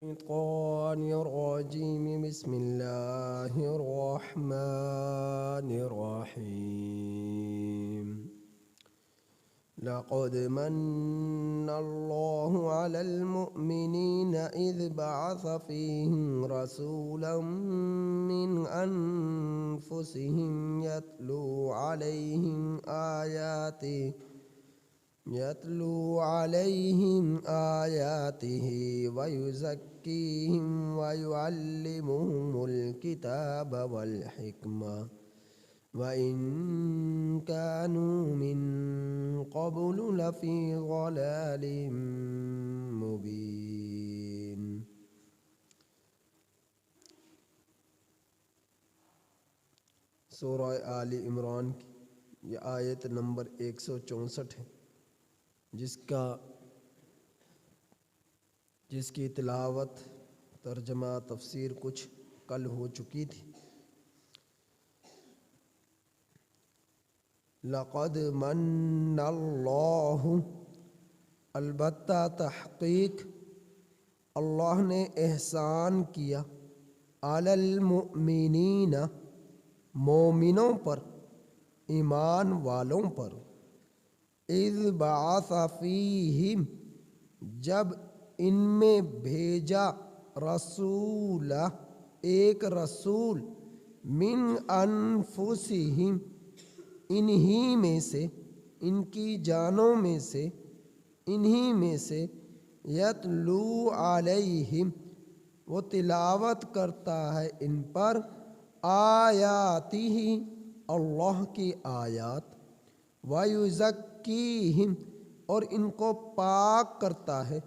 الشيطان الرجيم بسم الله الرحمن الرحيم لقد من الله على المؤمنين إذ بعث فيهم رسولا من أنفسهم يتلو عليهم آياته ويزكيهم ويعلمهم الكتاب والحكمة وإن كانوا من قبل لفي ضلال مبين۔ سورہ آل عمران کی یہ آیت نمبر 164 ہے، جس کی تلاوت، ترجمہ، تفسیر کچھ کل ہو چکی تھی۔ لقد من اللہ، البتہ تحقیق اللہ نے احسان کیا، علی المؤمنین، مومنوں پر، ایمان والوں پر، اذ بعث فیہم، جب ان میں بھیجا، رسول، ایک رسول، من انفسہم، انہی میں سے، ان کی جانوں میں سے، انہی میں سے، یتلو علیہم، وہ تلاوت کرتا ہے ان پر، آیاتہ، اللہ کی آیات، وَيُزَكِّيهِمْ، اور ان کو پاک کرتا ہے،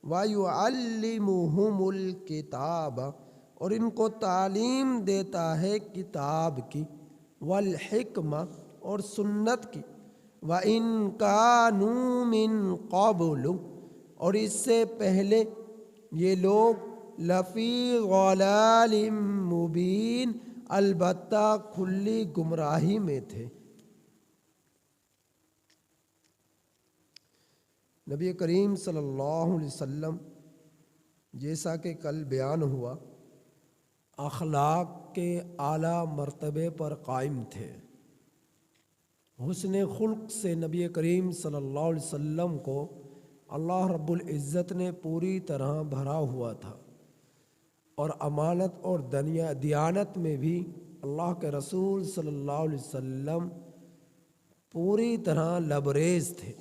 وَيُعَلِّمُهُمُ الْكِتَابَ، اور ان کو تعلیم دیتا ہے کتاب کی، والحکمہ، اور سنت کی، وَإِن كَانُوا مِن قَبْلُ، اور اس سے پہلے یہ لوگ، لفی ضلال مبین، البتہ کھلی گمراہی میں تھے۔ نبی کریم صلی اللہ علیہ وسلم، جیسا کہ کل بیان ہوا، اخلاق کے اعلیٰ مرتبے پر قائم تھے۔ حسن خلق سے نبی کریم صلی اللہ علیہ وسلم کو اللہ رب العزت نے پوری طرح بھرا ہوا تھا، اور امانت اور دیانت میں بھی اللہ کے رسول صلی اللہ علیہ وسلم پوری طرح لبریز تھے۔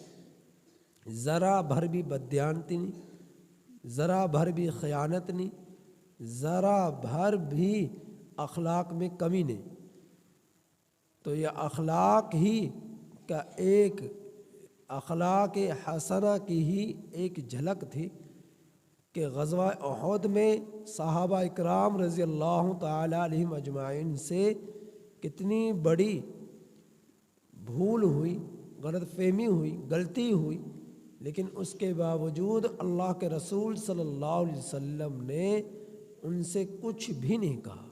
ذرا بھر بھی بددیانتی نہیں، ذرا بھر بھی خیانت نہیں، ذرا بھر بھی اخلاق میں کمی نہیں۔ تو یہ اخلاق ہی کا اخلاق حسنہ کی ہی ایک جھلک تھی کہ غزوہ احد میں صحابہ اکرام رضی اللہ تعالی علیہم اجمعین سے کتنی بڑی بھول ہوئی، غلط فہمی ہوئی، غلطی ہوئی، لیکن اس کے باوجود اللہ کے رسول صلی اللہ علیہ وسلم نے ان سے کچھ بھی نہیں کہا،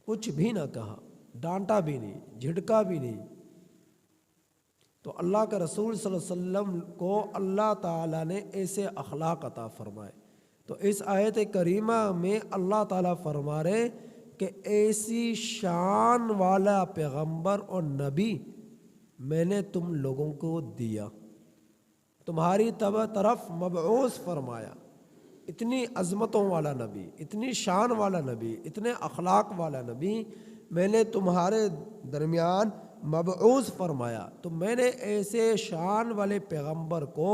کچھ بھی نہ کہا، ڈانٹا بھی نہیں، جھڑکا بھی نہیں۔ تو اللہ کے رسول صلی اللہ علیہ وسلم کو اللہ تعالیٰ نے ایسے اخلاق عطا فرمائے۔ تو اس آیت کریمہ میں اللہ تعالیٰ فرما رہے کہ ایسی شان والا پیغمبر اور نبی میں نے تم لوگوں کو دیا، تمہاری طرف مبعوث فرمایا۔ اتنی عظمتوں والا نبی، اتنی شان والا نبی، اتنے اخلاق والا نبی میں نے تمہارے درمیان مبعوث فرمایا۔ تو میں نے ایسے شان والے پیغمبر کو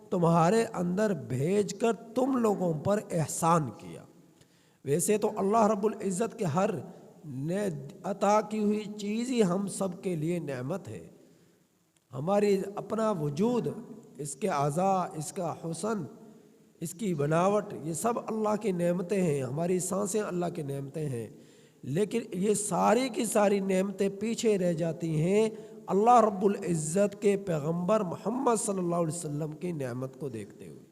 تمہارے اندر بھیج کر تم لوگوں پر احسان کیا۔ ویسے تو اللہ رب العزت کے ہر عطا کی ہوئی چیز ہی ہم سب کے لیے نعمت ہے۔ ہماری اپنا وجود، اس کے اعضاء، اس کا حسن، اس کی بناوٹ، یہ سب اللہ کی نعمتیں ہیں، ہماری سانسیں اللہ کی نعمتیں ہیں، لیکن یہ ساری کی ساری نعمتیں پیچھے رہ جاتی ہیں اللہ رب العزت کے پیغمبر محمد صلی اللہ علیہ وسلم کی نعمت کو دیکھتے ہوئے،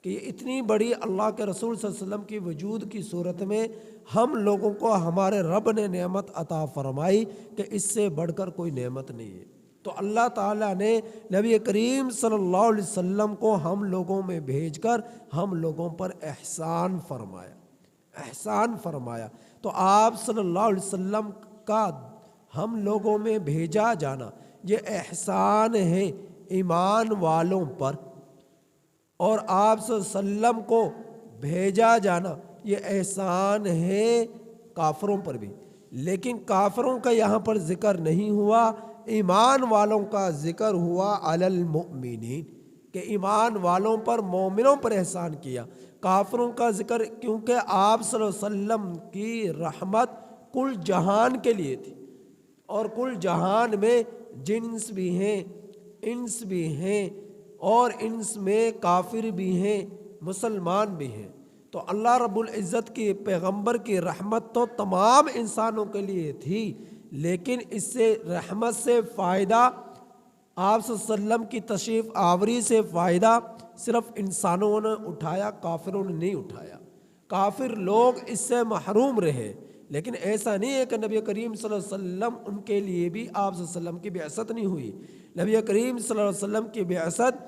کہ یہ اتنی بڑی اللہ کے رسول صلی اللہ علیہ وسلم کی وجود کی صورت میں ہم لوگوں کو ہمارے رب نے نعمت عطا فرمائی کہ اس سے بڑھ کر کوئی نعمت نہیں ہے۔ تو اللہ تعالیٰ نے نبی کریم صلی اللہ علیہ وسلم کو ہم لوگوں میں بھیج کر ہم لوگوں پر احسان فرمایا. تو آپ صلی اللہ علیہ وسلم کا ہم لوگوں میں بھیجا جانا یہ احسان ہے ایمان والوں پر، اور آپ صلی اللہ علیہ وسلم کو بھیجا جانا یہ احسان ہے کافروں پر بھی. لیکن کافروں کا یہاں پر ذکر نہیں ہوا، ایمان والوں کا ذکر ہوا علی المؤمنین، کہ ایمان والوں پر مومنوں پر احسان کیا. کافروں کا ذکر کیونکہ آپ صلی اللہ علیہ وسلم کی رحمت کل جہان کے لیے تھی، اور کل جہان میں جنس بھی ہیں، انس بھی ہیں، اور انس میں کافر بھی ہیں، مسلمان بھی ہیں. تو اللہ رب العزت کی پیغمبر کی رحمت تو تمام انسانوں کے لیے تھی، لیکن اس سے رحمت سے فائدہ، آپ صلی اللہ علیہ وسلم کی تشریف آوری سے فائدہ صرف انسانوں نے اٹھایا، کافروں نے نہیں اٹھایا. کافر لوگ اس سے محروم رہے، لیکن ایسا نہیں ہے کہ نبی کریم صلی اللہ علیہ وسلم ان کے لیے بھی آپ صلی اللہ علیہ وسلم کی بعثت نہیں ہوئی. نبی کریم صلی اللہ علیہ وسلم کی بعثت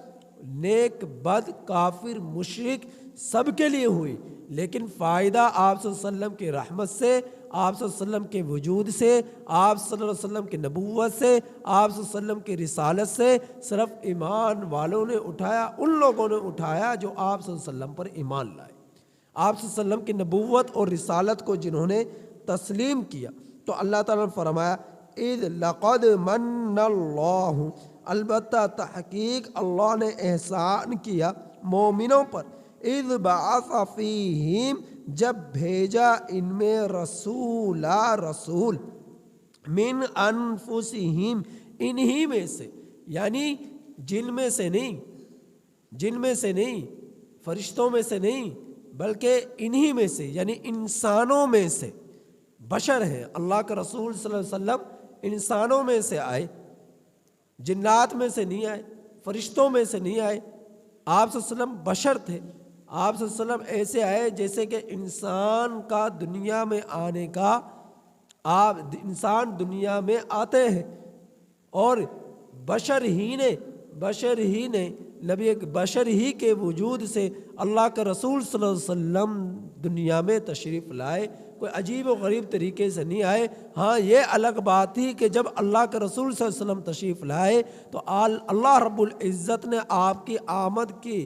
نیک بد کافر مشرک سب کے لیے ہوئی، لیکن فائدہ آپ صلی اللہ علیہ وسلم کی رحمت سے، آپ صلی اللہ علیہ وسلم کے وجود سے، آپ صلی اللہ علیہ وسلم کی نبوت سے، آپ صلی اللہ علیہ وسلم کی رسالت سے صرف ایمان والوں نے اٹھایا، ان لوگوں نے اٹھایا جو آپ صلی اللہ علیہ وسلم پر ایمان لائے، آپ صلی اللہ علیہ وسلم کی نبوت اور رسالت کو جنہوں نے تسلیم کیا. تو اللہ تعالیٰ نے فرمایا اذ لقد من اللہ، البتہ تحقیق اللہ نے احسان کیا مومنوں پر، اذ بعث فیہم، جب بھیجا ان میں رسول من انفسہم، انہی میں سے، یعنی جن میں سے نہیں، فرشتوں میں سے نہیں، بلکہ انہی میں سے، یعنی انسانوں میں سے. بشر ہیں، اللہ کے رسول صلی اللہ علیہ وسلم انسانوں میں سے آئے، جنات میں سے نہیں آئے، فرشتوں میں سے نہیں آئے. آپ صلی اللہ علیہ وسلم بشر تھے، آپ صلی اللہ علیہ وسلم ایسے آئے جیسے کہ انسان کا دنیا میں آنے کا، انسان دنیا میں آتے ہیں، اور بشر ہی نے نبی بشر ہی کے وجود سے اللہ کے رسول صلی اللہ علیہ وسلم دنیا میں تشریف لائے. کوئی عجیب و غریب طریقے سے نہیں آئے. ہاں یہ الگ بات تھی کہ جب اللہ کے رسول صلی اللہ علیہ وسلم تشریف لائے تو اللہ رب العزت نے آپ کی آمد کی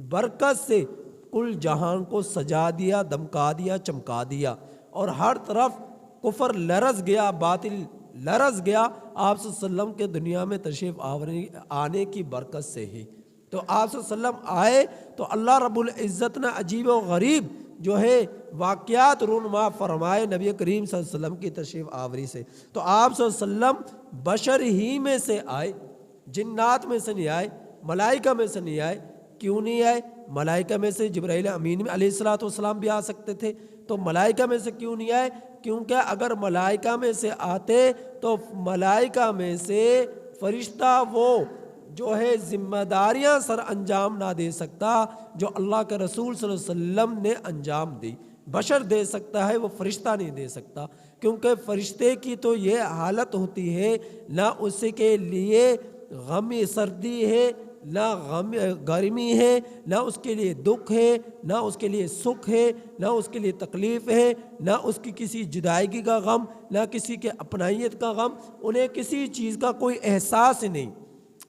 برکت سے کل جہان کو سجا دیا، دمکا دیا، چمکا دیا، اور ہر طرف کفر لرز گیا، باطل لرز گیا آپ صلی اللہ علیہ وسلم کے دنیا میں تشریف آنے کی برکت سے ہی. تو آپ صلی اللہ علیہ وسلم آئے تو اللہ رب العزت نے عجیب و غریب جو ہے واقعات رونما فرمائے نبی کریم صلی اللہ علیہ وسلم کی تشریف آوری سے. تو آپ صلی اللہ علیہ وسلم بشر ہی میں سے آئے، جنات میں سے نہیں آئے، ملائکہ میں سے نہیں آئے. کیوں نہیں آئے؟ ملائکہ میں سے جبرائیل امین علیہ الصلوۃ والسلام بھی آ سکتے تھے، تو ملائکہ میں سے کیوں نہیں آئے؟ کیونکہ اگر ملائکہ میں سے آتے تو ملائکہ میں سے فرشتہ وہ جو ہے ذمہ داریاں سر انجام نہ دے سکتا جو اللہ کے رسول صلی اللہ علیہ وسلم نے انجام دی. بشر دے سکتا ہے، وہ فرشتہ نہیں دے سکتا، کیونکہ فرشتے کی تو یہ حالت ہوتی ہے، نہ اس کے لیے غم سردی ہے، نہ غم گرمی ہے، نہ اس کے لیے دکھ ہے، نہ اس کے لیے سکھ ہے، نہ اس کے لیے تکلیف ہے، نہ اس کی کسی جدائیگی کا غم، نہ کسی کے اپنائیت کا غم، انہیں کسی چیز کا کوئی احساس ہی نہیں.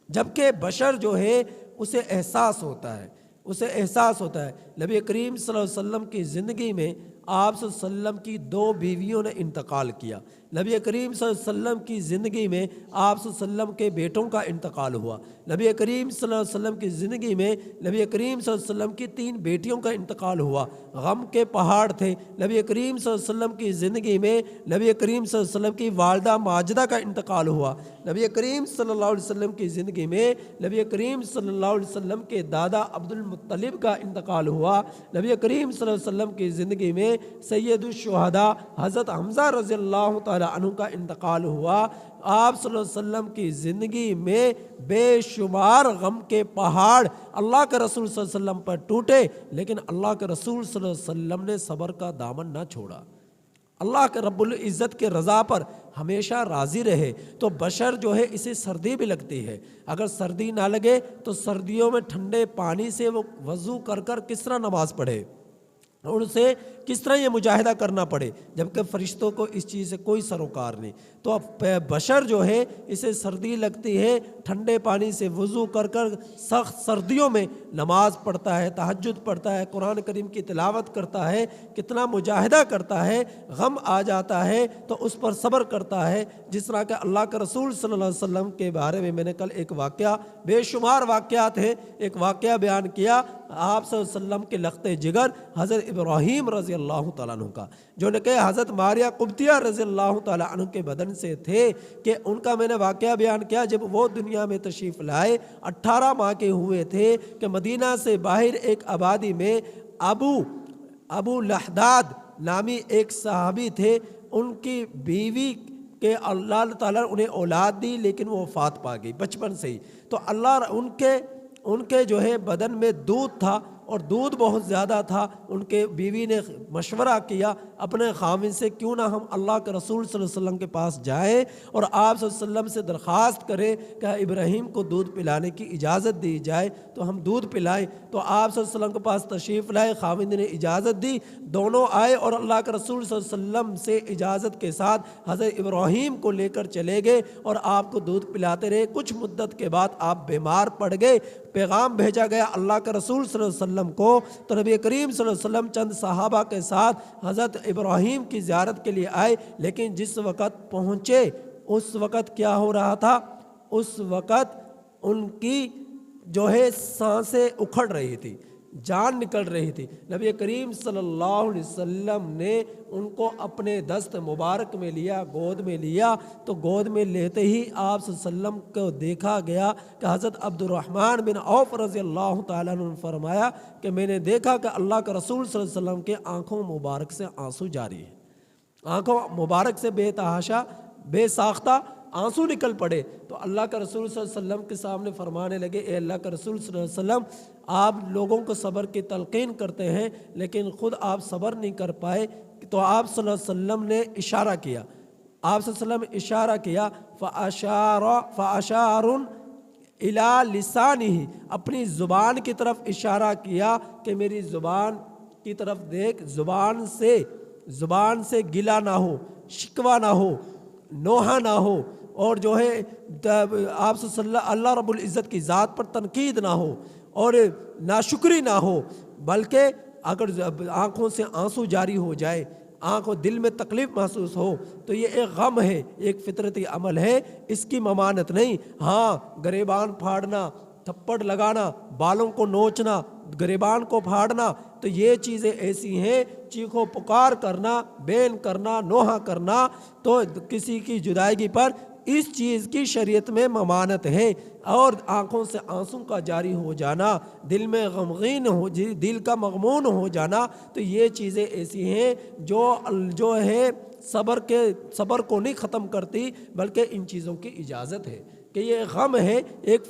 جبکہ بشر جو ہے اسے احساس ہوتا ہے. نبی کریم صلی اللہ علیہ وسلم کی زندگی میں آپ صلی اللہ علیہ وسلم کی 2 بیویوں نے انتقال کیا. نبی کریم صلی اللہ علیہ وسلم کی زندگی میں آپ صلی اللہ علیہ وسلم کے بیٹوں کا انتقال ہوا. نبی کریم صلی اللہ علیہ وسلم کی زندگی میں نبی کریم صلی اللہ علیہ وسلم کی 3 بیٹیوں کا انتقال ہوا. غم کے پہاڑ تھے. نبی کریم صلی اللہ علیہ وسلم کی زندگی میں نبی کریم صلی اللہ علیہ وسلم کی والدہ ماجدہ کا انتقال ہوا. نبی کریم صلی اللہ علیہ وسلم کی زندگی میں نبی کریم صلی اللہ علیہ وسلم کے دادا عبد المطلب کا انتقال ہوا. نبی کریم صلی اللہ علیہ وسلم کی زندگی میں سید الشہداء حضرت حمزہ رضی اللہ تعالی عنہ کا انتقال ہوا. آپ صلی اللہ علیہ وسلم کی زندگی میں بے شمار غم کے پہاڑ اللہ کے رسول صلی اللہ علیہ وسلم پر ٹوٹے، لیکن اللہ کے رسول صلی اللہ علیہ وسلم نے صبر کا دامن نہ چھوڑا. اللہ کے رب العزت کے رضا پر ہمیشہ راضی رہے۔ تو بشر جو ہے اسے سردی بھی لگتی ہے، اگر سردی نہ لگے تو سردیوں میں ٹھنڈے پانی سے وہ وضو کر کر کس طرح نماز پڑھے اور اسے کس طرح یہ مجاہدہ کرنا پڑے، جبکہ فرشتوں کو اس چیز سے کوئی سروکار نہیں۔ تو اب بشر جو ہے اسے سردی لگتی ہے، ٹھنڈے پانی سے وضو کر کر سخت سردیوں میں نماز پڑھتا ہے، تہجد پڑھتا ہے، قرآن کریم کی تلاوت کرتا ہے، کتنا مجاہدہ کرتا ہے، غم آ جاتا ہے تو اس پر صبر کرتا ہے۔ جس طرح کہ اللہ کے رسول صلی اللہ علیہ وسلم کے بارے میں نے کل ایک واقعہ، بے شمار واقعات ہیں، ایک واقعہ بیان کیا آپ صلی اللہ علیہ وسلم کے لخت جگر حضرت ابراہیم رضی اللہ تعالیٰ عنہ کا، جو نے کہ حضرت ماریہ قبطیہ رضی اللہ تعالیٰ عنہ کے بدن سے تھے، کہ ان کا میں نے واقعہ بیان کیا جب وہ دنیا میں تشریف لائے، 18 ماہ کے ہوئے تھے کہ مدینہ سے باہر ایک آبادی میں ابو لحداد نامی ایک صحابی تھے، ان کی بیوی کہ اللہ تعالیٰ انہیں اولاد دی لیکن وہ وفات پا گئی بچپن سے ہی۔ تو اللہ ان کے جو ہے بدن میں دودھ تھا اور دودھ بہت زیادہ تھا۔ ان کے بیوی نے مشورہ کیا اپنے خاوند سے، کیوں نہ ہم اللہ کے رسول صلی اللہ علیہ وسلم کے پاس جائیں اور آپ صلی اللہ علیہ وسلم سے درخواست کریں کہ ابراہیم کو دودھ پلانے کی اجازت دی جائے، تو ہم دودھ پلائیں۔ تو آپ صلی اللہ علیہ وسلم کے پاس تشریف لائے، خاوند نے اجازت دی، دونوں آئے اور اللہ کے رسول صلی اللہ علیہ وسلم سے اجازت کے ساتھ حضرت ابراہیم کو لے کر چلے گئے اور آپ کو دودھ پلاتے رہے۔ کچھ مدت کے بعد آپ بیمار پڑ گئے، پیغام بھیجا گیا اللہ کے رسول صلی اللہ علیہ وسلم کو، تو نبی کریم صلی اللہ علیہ وسلم چند صحابہ کے ساتھ حضرت ابراہیم کی زیارت کے لیے آئے، لیکن جس وقت پہنچے اس وقت کیا ہو رہا تھا، اس وقت ان کی جو ہے سانسیں اکھڑ رہی تھی، جان نکل رہی تھی۔ نبی کریم صلی اللہ علیہ وسلم نے ان کو اپنے دست مبارک میں لیا، گود میں لیا، تو گود میں لیتے ہی آپ صلی اللہ علیہ وسلم کو دیکھا گیا کہ حضرت عبد الرحمن بن عوف رضی اللہ تعالیٰ عنہ نے فرمایا کہ میں نے دیکھا کہ اللہ کا رسول صلی اللہ علیہ وسلم کے آنکھوں مبارک سے آنسو جاری ہے، آنکھوں مبارک سے بے تحاشا بے ساختہ آنسو نکل پڑے۔ تو اللہ کا رسول صلی اللہ علیہ وسلم کے سامنے فرمانے لگے، اے اللہ کا رسول صلی اللہ علیہ وسلم، آپ لوگوں کو صبر کی تلقین کرتے ہیں لیکن خود آپ صبر نہیں کر پائے۔ تو آپ صلی اللہ علیہ وسلم نے اشارہ کیا، آپ صلی اللہ علیہ وسلم اشارہ کیا، فَأَشَارٌ إِلَى لِسَانِهِ، اپنی زبان کی طرف اشارہ کیا کہ میری زبان کی طرف دیکھ، زبان سے گلہ نہ ہو، شکوہ نہ ہو، نوحہ نہ ہو، اور جو ہے آپ صلی اللہ رب العزت کی ذات پر تنقید نہ ہو اور ناشکری نہ ہو، بلکہ اگر آنکھوں سے آنسو جاری ہو جائے، آنکھوں دل میں تکلیف محسوس ہو تو یہ ایک غم ہے، ایک فطرتی عمل ہے، اس کی ممانت نہیں۔ ہاں، گریبان پھاڑنا، تھپڑ لگانا، بالوں کو نوچنا، گریبان کو پھاڑنا، تو یہ چیزیں ایسی ہیں، چیخو پکار کرنا، بین کرنا، نوحہ کرنا، تو کسی کی جدائیگی پر اس چیز کی شریعت میں ممانت ہے۔ اور آنکھوں سے آنسو کا جاری ہو جانا، دل میں غمگین ہو، دل کا مغمون ہو جانا، تو یہ چیزیں ایسی ہیں جو ہے صبر کو نہیں ختم کرتی، بلکہ ان چیزوں کی اجازت ہے کہ یہ غم ہے، ایک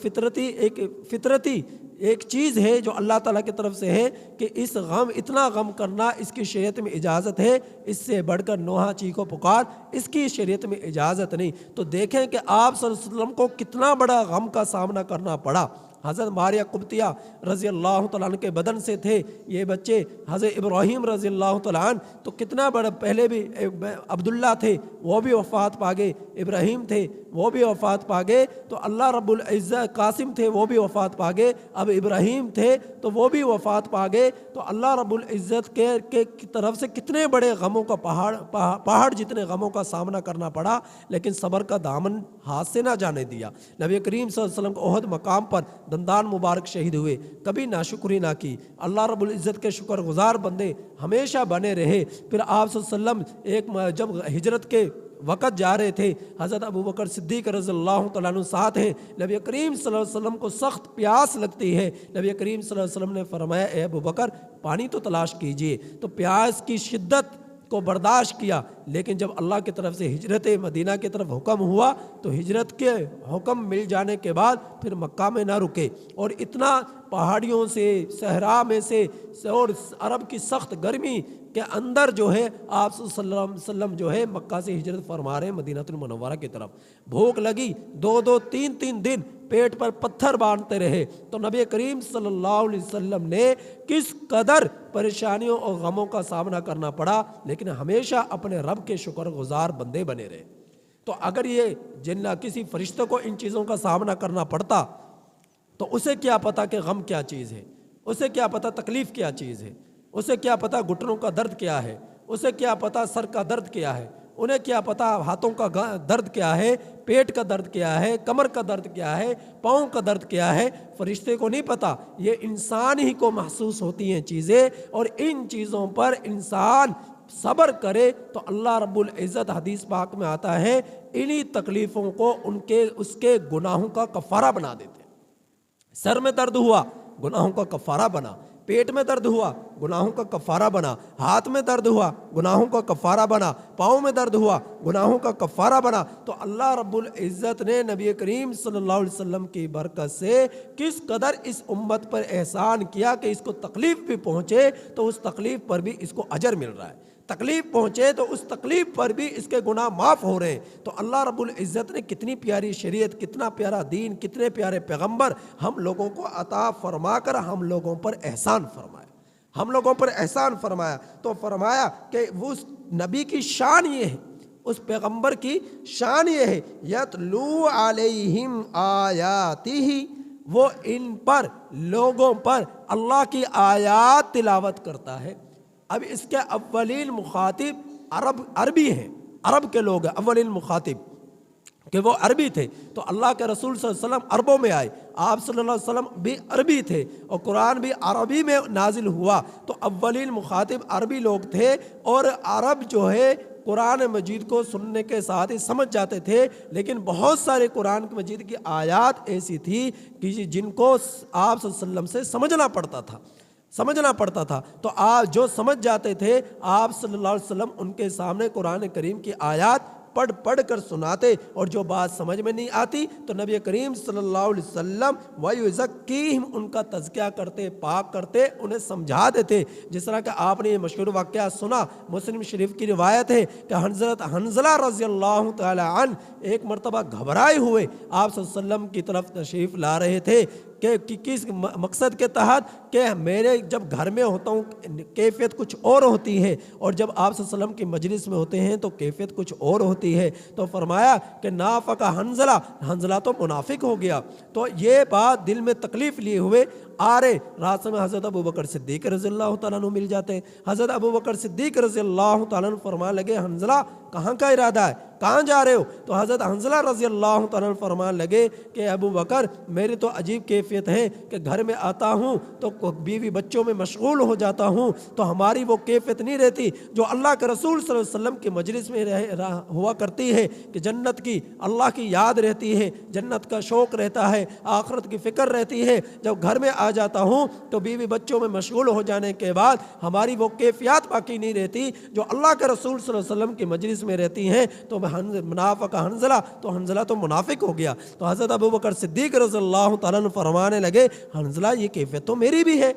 فطرتی ایک چیز ہے جو اللہ تعالیٰ کی طرف سے ہے کہ اتنا غم کرنا اس کی شریعت میں اجازت ہے، اس سے بڑھ کر نوحہ چیخو پکار اس کی شریعت میں اجازت نہیں۔ تو دیکھیں کہ آپ صلی اللہ علیہ وسلم کو کتنا بڑا غم کا سامنا کرنا پڑا۔ حضرت ماریہ قبطیہ رضی اللہ تعالیٰ عنہ کے بدن سے تھے یہ بچے، حضرت ابراہیم رضی اللہ تعالیٰ عنہ تو کتنا بڑا، پہلے بھی عبداللہ تھے وہ بھی وفات پا گئے، ابراہیم تھے وہ بھی وفات پا گئے، تو اللہ رب العزت، قاسم تھے وہ بھی وفات پا گئے، اب ابراہیم تھے تو وہ بھی وفات پا گئے۔ تو اللہ رب العزت کے طرف سے کتنے بڑے غموں کا پہاڑ جتنے غموں کا سامنا کرنا پڑا، لیکن صبر کا دامن ہاتھ سے نہ جانے دیا۔ نبی کریم صلی اللہ علیہ وسلم کو احد مقام پر دندان مبارک شہید ہوئے، کبھی ناشکری نہ کی، اللہ رب العزت کے شکر گزار بندے ہمیشہ بنے رہے۔ پھر آپ صلی اللہ علیہ وسلم جب ہجرت کے وقت جا رہے تھے، حضرت ابوبکر صدیق رضی اللہ تعالیٰ عنہ ساتھ ہیں، نبی کریم صلی اللہ علیہ وسلم کو سخت پیاس لگتی ہے، نبی کریم صلی اللہ علیہ وسلم نے فرمایا اے ابوبکر پانی تو تلاش کیجئے، تو پیاس کی شدت کو برداشت کیا، لیکن جب اللہ کی طرف سے ہجرت مدینہ کی طرف حکم ہوا تو ہجرت کے حکم مل جانے کے بعد پھر مکہ میں نہ رکے، اور اتنا پہاڑیوں سے، صحرا میں سے اور عرب کی سخت گرمی کے اندر جو ہے آپ صلی اللہ علیہ وسلم جو ہے مکہ سے ہجرت فرما رہے ہیں مدینہ المنورہ کی طرف۔ بھوک لگی، 2-3 دن پیٹ پر پتھر باندھتے رہے، تو نبی کریم صلی اللہ علیہ وسلم نے کس قدر پریشانیوں اور غموں کا سامنا کرنا پڑا، لیکن ہمیشہ اپنے رب کے شکر گزار بندے بنے رہے۔ تو اگر یہ جن کسی فرشتے کو ان چیزوں کا سامنا کرنا پڑتا تو اسے کیا پتا کہ غم کیا چیز ہے، اسے کیا پتا تکلیف کیا چیز ہے، اسے کیا پتا گھٹنوں کا درد کیا ہے، اسے کیا پتا سر کا درد کیا ہے، انہیں کیا پتا ہاتھوں کا درد کیا ہے، پیٹ کا درد کیا ہے، کمر کا درد کیا ہے، پاؤں کا درد کیا ہے۔ فرشتے کو نہیں پتا، یہ انسان ہی کو محسوس ہوتی ہیں چیزیں، اور ان چیزوں پر انسان صبر کرے تو اللہ رب العزت حدیث پاک میں آتا ہے انہی تکلیفوں کو اس کے گناہوں کا کفارہ بنا دیتے ہیں۔ سر میں درد ہوا، گناہوں کا کفارہ بنا، پیٹ میں درد ہوا، گناہوں کا کفارہ بنا، ہاتھ میں درد ہوا، گناہوں کا کفارہ بنا، پاؤں میں درد ہوا، گناہوں کا کفارہ بنا۔ تو اللہ رب العزت نے نبی کریم صلی اللہ علیہ وسلم کی برکت سے کس قدر اس امت پر احسان کیا کہ اس کو تکلیف بھی پہنچے تو اس تکلیف پر بھی اس کو اجر مل رہا ہے، تکلیف پہنچے تو اس تکلیف پر بھی اس کے گناہ معاف ہو رہے ہیں۔ تو اللہ رب العزت نے کتنی پیاری شریعت، کتنا پیارا دین، کتنے پیارے پیغمبر ہم لوگوں کو عطا فرما کر ہم لوگوں پر احسان فرمایا، ہم لوگوں پر احسان فرمایا۔ تو فرمایا کہ اس نبی کی شان یہ ہے، اس پیغمبر کی شان یہ ہے، یتلو علیہم آیاتہ، وہ ان پر، لوگوں پر اللہ کی آیات تلاوت کرتا ہے۔ اب اس کے اولین مخاطب عربی ہیں، عرب کے لوگ ہیں اولین مخاطب، کہ وہ عربی تھے۔ تو اللہ کے رسول صلی اللہ علیہ وسلم عربوں میں آئے، آپ صلی اللہ علیہ وسلم بھی عربی تھے، اور قرآن بھی عربی میں نازل ہوا۔ تو اولین مخاطب عربی لوگ تھے، اور عرب جو ہے قرآن مجید کو سننے کے ساتھ ہی سمجھ جاتے تھے، لیکن بہت سارے قرآن مجید کی آیات ایسی تھی کہ جن کو آپ صلی اللہ علیہ وسلم سے سمجھنا پڑتا تھا۔ تو آپ جو سمجھ جاتے تھے، آپ صلی اللہ علیہ وسلم ان کے سامنے قرآن کریم کی آیات پڑھ کر سناتے، اور جو بات سمجھ میں نہیں آتی تو نبی کریم صلی اللہ علیہ وسلم وَيُزَكِّيهِمْ ان کا تزکیہ کرتے، پاک کرتے، انہیں سمجھا دیتے۔ جس طرح کہ آپ نے یہ مشہور واقعہ سنا، مسلم شریف کی روایت ہے کہ حضرت حنظلہ رضی اللہ تعالی عنہ ایک مرتبہ گھبرائے ہوئے آپ صلی اللہ علیہ وسلم کی طرف تشریف لا رہے تھے کہ کس مقصد کے تحت، کہ میرے جب گھر میں ہوتا ہوں کیفیت کچھ اور ہوتی ہے، اور جب آپ صلی اللہ علیہ وسلم کی مجلس میں ہوتے ہیں تو کیفیت کچھ اور ہوتی ہے۔ تو فرمایا کہ نافق حنظلہ تو منافق ہو گیا۔ تو یہ بات دل میں تکلیف لیے ہوئے آ رہے، راستے میں حضرت ابوبکر صدیق رضی اللہ تعالیٰ عنہ مل جاتے ہیں۔ حضرت ابوبکر صدیق رضی اللہ تعالیٰ عنہ فرمانے لگے حنظلہ کہاں کا ارادہ ہے، کہاں جا رہے ہو؟ تو حضرت حنظلہ رضی اللہ تعالیٰ عنہ فرمانے لگے کہ ابوبکر میری تو عجیب کیفیت ہے کہ گھر میں آتا ہوں تو بیوی بچوں میں مشغول ہو جاتا ہوں، تو ہماری وہ کیفیت نہیں رہتی جو اللہ کے رسول صلی اللہ علیہ وسلم کی مجلس میں ہوا کرتی ہے، کہ جنت کی، اللہ کی یاد رہتی ہے، جنت کا شوق رہتا ہے، آخرت کی فکر رہتی ہے۔ جب گھر میں آ جاتا ہوں تو بیوی بچوں میں مشغول ہو جانے کے بعد ہماری وہ کیفیات باقی نہیں رہتی جو اللہ کے رسول صلی اللہ علیہ وسلم کی مجلس میں رہتی ہیں۔ تو منافق حنظلہ تو منافق ہو گیا۔ تو حضرت ابوبکر صدیق رضی اللہ تعالیٰ عنہ فرمانے لگے حنظلہ یہ کیفیت تو میری بھی ہے،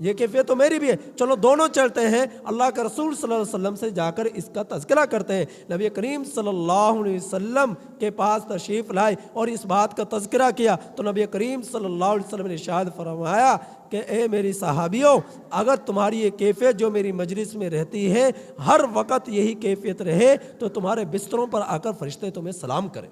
یہ کیفیت تو میری بھی ہے، چلو دونوں چلتے ہیں، اللہ کے رسول صلی اللہ علیہ وسلم سے جا کر اس کا تذکرہ کرتے ہیں۔ نبی کریم صلی اللہ علیہ وسلم کے پاس تشریف لائے اور اس بات کا تذکرہ کیا، تو نبی کریم صلی اللہ علیہ وسلم نے ارشاد فرمایا کہ اے میری صحابیوں، اگر تمہاری یہ کیفیت جو میری مجلس میں رہتی ہے ہر وقت یہی کیفیت رہے تو تمہارے بستروں پر آ کر فرشتے تمہیں سلام کریں،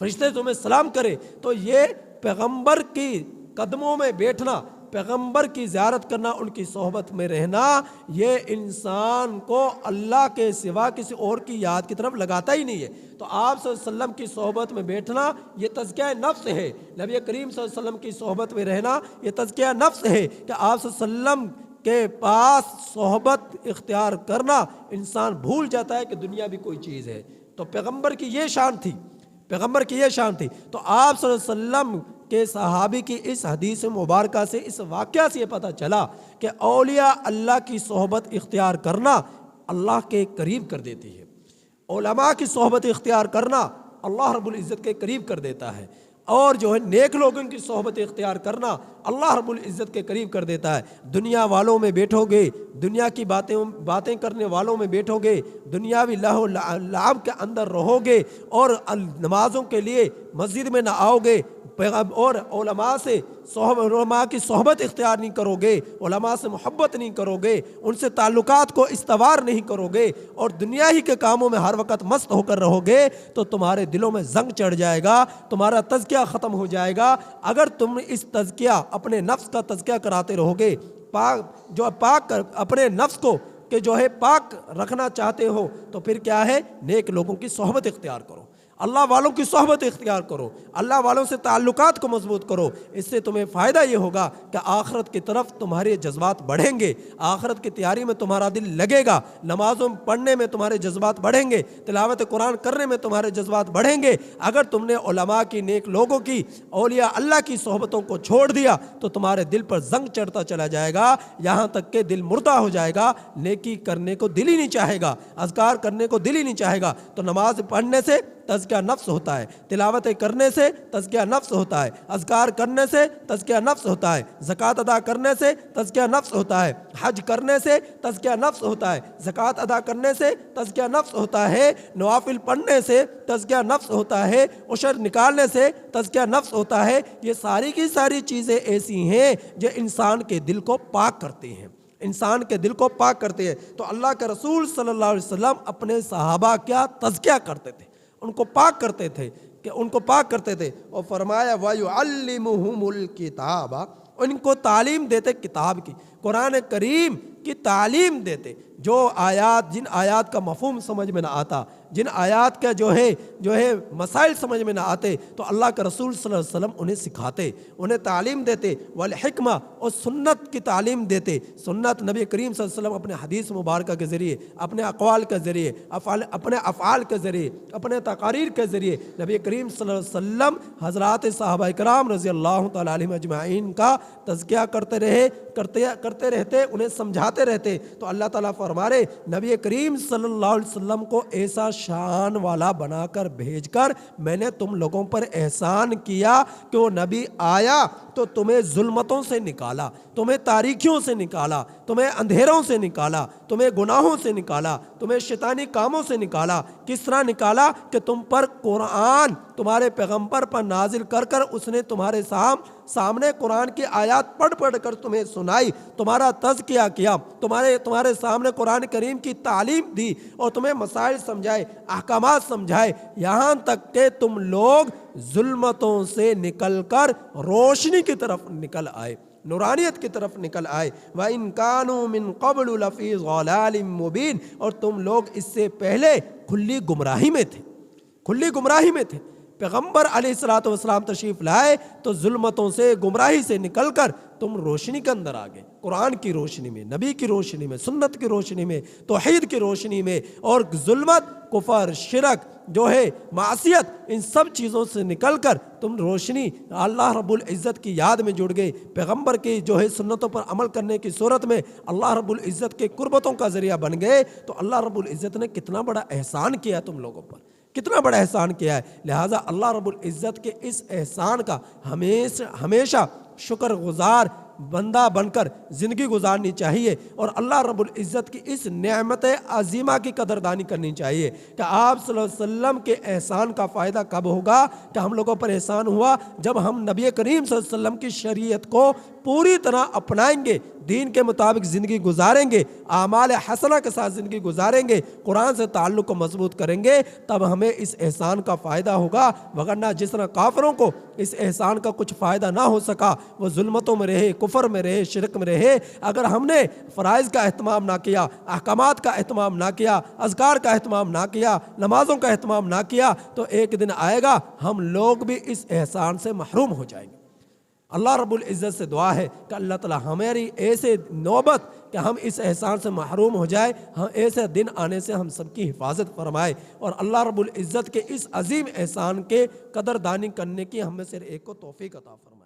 فرشتے تمہیں سلام کرے۔ تو یہ پیغمبر کی قدموں میں بیٹھنا، پیغمبر کی زیارت کرنا، ان کی صحبت میں رہنا، یہ انسان کو اللہ کے سوا کسی اور کی یاد کی طرف لگاتا ہی نہیں ہے۔ تو آپ صلی اللہ علیہ وسلم کی صحبت میں بیٹھنا یہ تزکیہ نفس ہے، نبی کریم صلی اللہ علیہ وسلم کی صحبت میں رہنا یہ تزکیہ نفس ہے، کہ آپ صلی اللہ علیہ وسلم کے پاس صحبت اختیار کرنا انسان بھول جاتا ہے کہ دنیا بھی کوئی چیز ہے۔ تو پیغمبر کی یہ شان تھی، پیغمبر کی یہ شان تھی۔ تو آپ صلی اللہ علیہ وسلم کہ صحابی کی اس حدیث مبارکہ سے، اس واقعہ سے یہ پتہ چلا کہ اولیاء اللہ کی صحبت اختیار کرنا اللہ کے قریب کر دیتی ہے۔ علماء کی صحبت اختیار کرنا اللہ رب العزت کے قریب کر دیتا ہے، اور جو ہے نیک لوگوں کی صحبت اختیار کرنا اللہ رب العزت کے قریب کر دیتا ہے۔ دنیا والوں میں بیٹھو گے، دنیا کی باتیں کرنے والوں میں بیٹھو گے، دنیاوی لہو لعب کے اندر رہو گے، اور نمازوں کے لیے مسجد میں نہ آؤ گے، اور علماء کی صحبت اختیار نہیں کرو گے، علماء سے محبت نہیں کرو گے، ان سے تعلقات کو استوار نہیں کرو گے، اور دنیا ہی کے کاموں میں ہر وقت مست ہو کر رہو گے، تو تمہارے دلوں میں زنگ چڑھ جائے گا، تمہارا تزکیہ ختم ہو جائے گا۔ اگر تم اس تزکیہ اپنے نفس کا تزکیہ کراتے رہو گے، پاک اپنے نفس کو کہ جو ہے پاک رکھنا چاہتے ہو، تو پھر کیا ہے، نیک لوگوں کی صحبت اختیار کرو، اللہ والوں کی صحبت اختیار کرو، اللہ والوں سے تعلقات کو مضبوط کرو۔ اس سے تمہیں فائدہ یہ ہوگا کہ آخرت کی طرف تمہارے جذبات بڑھیں گے، آخرت کی تیاری میں تمہارا دل لگے گا، نمازوں پڑھنے میں تمہارے جذبات بڑھیں گے، تلاوت قرآن کرنے میں تمہارے جذبات بڑھیں گے۔ اگر تم نے علماء کی، نیک لوگوں کی، اولیاء اللہ کی صحبتوں کو چھوڑ دیا تو تمہارے دل پر زنگ چڑھتا چلا جائے گا، یہاں تک کہ دل مردہ ہو جائے گا، نیکی کرنے کو دل ہی نہیں چاہے گا، اذکار کرنے کو دل ہی نہیں چاہے گا۔ تو نماز پڑھنے سے تزکیہ نفس ہوتا ہے، تلاوت کرنے سے تزکیہ نفس ہوتا ہے، اذکار کرنے سے تزکیہ نفس ہوتا ہے، زکوٰۃ ادا کرنے سے تزکیہ نفس ہوتا ہے، حج کرنے سے تزکیہ نفس ہوتا ہے، زکوٰۃ ادا کرنے سے تزکیہ نفس ہوتا ہے، نوافل پڑھنے سے تزکیہ نفس ہوتا ہے، عشر نکالنے سے تزکیہ نفس ہوتا ہے۔ یہ ساری کی ساری چیزیں ایسی ہیں جو انسان کے دل کو پاک کرتی ہیں، انسان کے دل کو پاک کرتے ہیں۔ تو اللہ کے رسول صلی اللہ علیہ وسلم اپنے صحابہ کا تزکیہ کرتے تھے، ان کو پاک کرتے تھے، کہ ان کو پاک کرتے تھے، اور فرمایا وَيُعَلِّمُهُمُ الْكِتَابَ، ان کو تعلیم دیتے کتاب کی، قرآن کریم کی تعلیم دیتے۔ جن آیات کا مفہوم سمجھ میں نہ آتا، جن آیات کا جو ہے مسائل سمجھ میں نہ آتے، تو اللہ کے رسول صلی اللہ علیہ وسلم انہیں سکھاتے، انہیں تعلیم دیتے، والحکمہ، اور سنت کی تعلیم دیتے۔ سنت نبی کریم صلی اللہ علیہ وسلم اپنے حدیث مبارکہ کے ذریعے، اپنے اقوال کے ذریعے، اپنے افعال کے ذریعے، اپنے تقاریر کے ذریعے نبی کریم صلی اللہ علیہ وسلم حضرات صحابہ کرام رضی اللہ تعالیٰ عنہم اجمعین کا تزکیہ کرتے رہتے، انہیں سمجھاتے رہتے۔ تو اللہ تعالیٰ فرما رہے، نبی کریم صلی اللہ علیہ وسلم کو ایسا شان والا بنا کر بھیج کر میں نے تم لوگوں پر احسان کیا کہ وہ نبی آیا تو تمہیں ظلمتوں سے نکالا، تمہیں تاریکیوں سے نکالا، تمہیں اندھیروں سے نکالا، تمہیں گناہوں سے نکالا، تمہیں شیطانی کاموں سے نکالا۔ کس طرح نکالا؟ کہ تم پر قرآن تمہارے پیغمبر پر نازل کر کر اس نے تمہارے سامنے قرآن کی آیات پڑھ کر تمہیں سنائی، تمہارا تزکیہ کیا، تمہارے سامنے قرآن کریم کی تعلیم دی، اور تمہیں مسائل سمجھائے، احکامات سمجھائے، یہاں تک کہ تم لوگ ظلمتوں سے نکل کر روشنی کی طرف نکل آئے، نورانیت کی طرف نکل آئے۔ وَإِن كَانُوا مِن قَبْلُ لَفِي ضَلَالٍ مُبِينٍ، اور تم لوگ اس سے پہلے کھلی گمراہی میں تھے۔ پیغمبر علیہ الصلوۃ والسلام تشریف لائے تو ظلمتوں سے، گمراہی سے نکل کر تم روشنی کے اندر آ گئے، قرآن کی روشنی میں، نبی کی روشنی میں، سنت کی روشنی میں، توحید کی روشنی میں، اور ظلمت، کفر، شرک، جو ہے معصیت، ان سب چیزوں سے نکل کر تم روشنی اللہ رب العزت کی یاد میں جڑ گئے، پیغمبر کی جو ہے سنتوں پر عمل کرنے کی صورت میں اللہ رب العزت کے قربتوں کا ذریعہ بن گئے۔ تو اللہ رب العزت نے کتنا بڑا احسان کیا تم لوگوں پر، کتنا بڑا احسان کیا ہے۔ لہٰذا اللہ رب العزت کے اس احسان کا ہمیشہ شکر گزار بندہ بن کر زندگی گزارنی چاہیے، اور اللہ رب العزت کی اس نعمت عظیمہ کی قدردانی کرنی چاہیے کہ آپ صلی اللہ علیہ وسلم کے احسان کا فائدہ کب ہوگا؟ کہ ہم لوگوں پر احسان ہوا جب ہم نبی کریم صلی اللہ علیہ وسلم کی شریعت کو پوری طرح اپنائیں گے، دین کے مطابق زندگی گزاریں گے، اعمال حسنہ کے ساتھ زندگی گزاریں گے، قرآن سے تعلق کو مضبوط کریں گے، تب ہمیں اس احسان کا فائدہ ہوگا۔ وگرنہ جس طرح کافروں کو اس احسان کا کچھ فائدہ نہ ہو سکا، وہ ظلمتوں میں رہے، کفر میں رہے، شرک میں رہے، اگر ہم نے فرائض کا اہتمام نہ کیا، احکامات کا اہتمام نہ کیا، اذکار کا اہتمام نہ کیا، نمازوں کا اہتمام نہ کیا، تو ایک دن آئے گا ہم لوگ بھی اس احسان سے محروم ہو جائیں گے۔ اللہ رب العزت سے دعا ہے کہ اللہ تعالی ہماری ایسے نوبت کہ ہم اس احسان سے محروم ہو جائے، ہم ایسے دن آنے سے ہم سب کی حفاظت فرمائے، اور اللہ رب العزت کے اس عظیم احسان کے قدردانی کرنے کی ہم میں سے ایک کو توفیق عطا فرمائے۔